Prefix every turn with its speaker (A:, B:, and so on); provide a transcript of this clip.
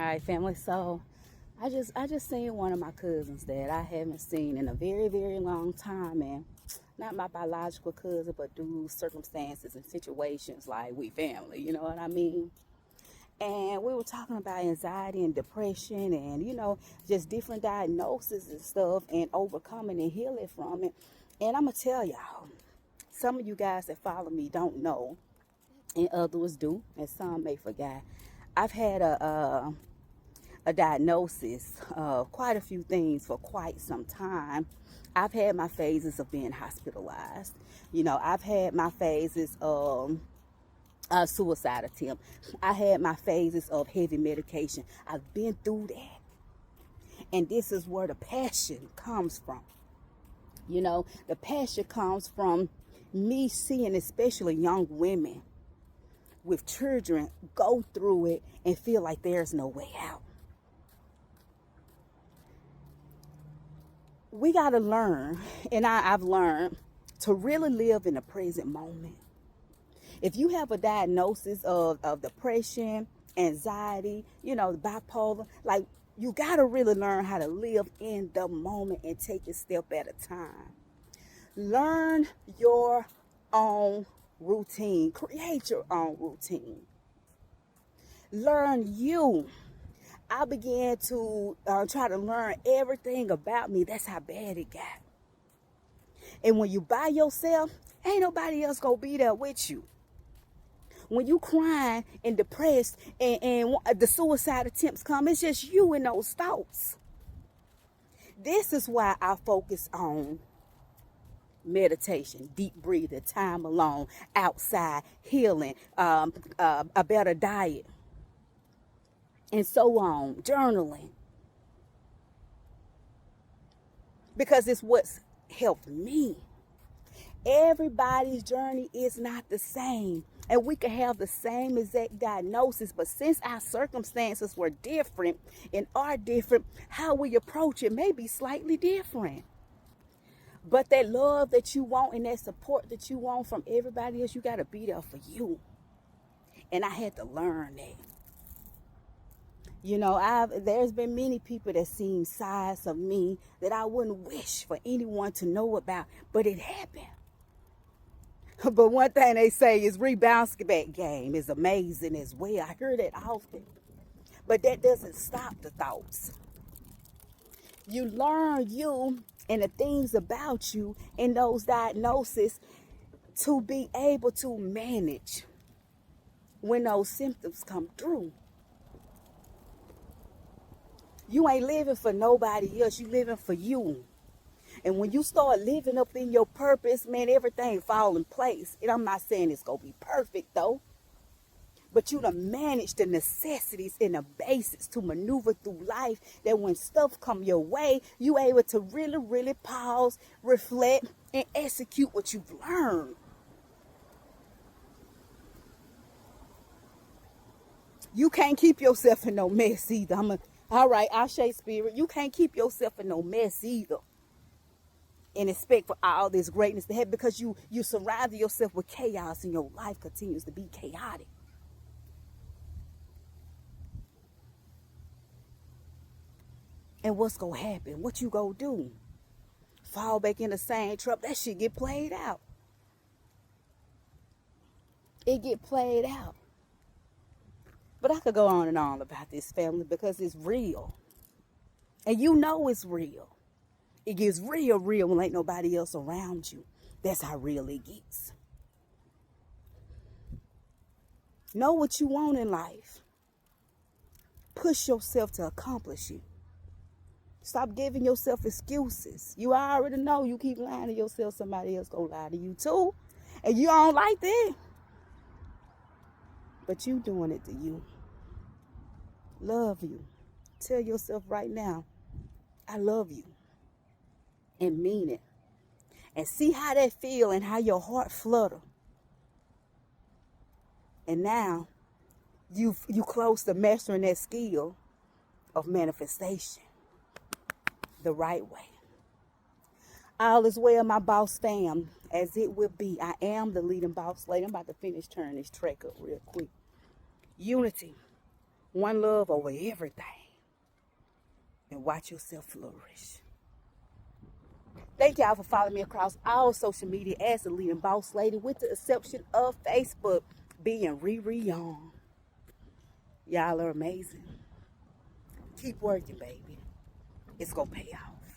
A: All right, family. So I just seen one of my cousins that I haven't seen in a very, very long time, and not my biological cousin, but due circumstances and situations, like we family, you know what I mean? And we were talking about anxiety and depression and, just different diagnoses and stuff and overcoming and healing from it. And I'm going to tell y'all, some of you guys that follow me don't know, and others do, and some may forget. I've had a diagnosis of quite a few things for quite some time. I've had my phases of being hospitalized. I've had my phases of suicide attempt. I had my phases of heavy medication. I've been through that. And this is where the passion comes from. The passion comes from me seeing especially young women with children go through it and feel like there's no way out. We got to learn, and I've learned, to really live in the present moment. If you have a diagnosis of depression, anxiety, bipolar, like, you got to really learn how to live in the moment and take a step at a time. Learn your own routine. Create your own routine. Learn you. I began to try to learn everything about me. That's how bad it got. And when you by yourself, ain't nobody else gonna be there with you. When you crying and depressed and the suicide attempts come, it's just you and those thoughts. This is why I focus on meditation, deep breathing, time alone, outside, healing, a better diet, and so on, journaling. Because it's what's helped me. Everybody's journey is not the same. And we could have the same exact diagnosis, but since our circumstances were different and are different, how we approach it may be slightly different. But that love that you want and that support that you want from everybody else, you got to be there for you. And I had to learn that. There's been many people that seen sides of me that I wouldn't wish for anyone to know about, but it happened. But one thing they say is rebounce back game is amazing as well. I hear that often. But that doesn't stop the thoughts. You learn you and the things about you in those diagnoses to be able to manage when those symptoms come through. You ain't living for nobody else. You living for you. And when you start living up in your purpose, man, everything fall in place. And I'm not saying it's going to be perfect, though. But you to manage the necessities and the basics to maneuver through life, that when stuff come your way, you able to really, really pause, reflect, and execute what you've learned. You can't keep yourself in no mess either. All right, Ashe Spirit. You can't keep yourself in no mess either and expect for all this greatness to happen, because you surround yourself with chaos and your life continues to be chaotic. And what's going to happen? What you going to do? Fall back in the same trap? That shit get played out. It get played out. But I could go on and on about this, family, because it's real. And you know it's real. It gets real when ain't nobody else around you. That's how real it gets. Know what you want in life. Push yourself to accomplish it. Stop giving yourself excuses. You already know you keep lying to yourself, somebody else gonna lie to you too. And you don't like that. But you doing it to you. Love you. Tell yourself right now, I love you. And mean it. And see how that feel and how your heart flutter. And now you close to mastering that skill of manifestation the right way. All is well, my boss fam, as it will be. I am the leading boss lady. I'm about to finish turning this track up real quick. Unity. One love over everything. And watch yourself flourish. Thank y'all for following me across all social media as the leading boss lady, with the exception of Facebook being Riri Young. Y'all are amazing. Keep working, baby. It's going to pay off.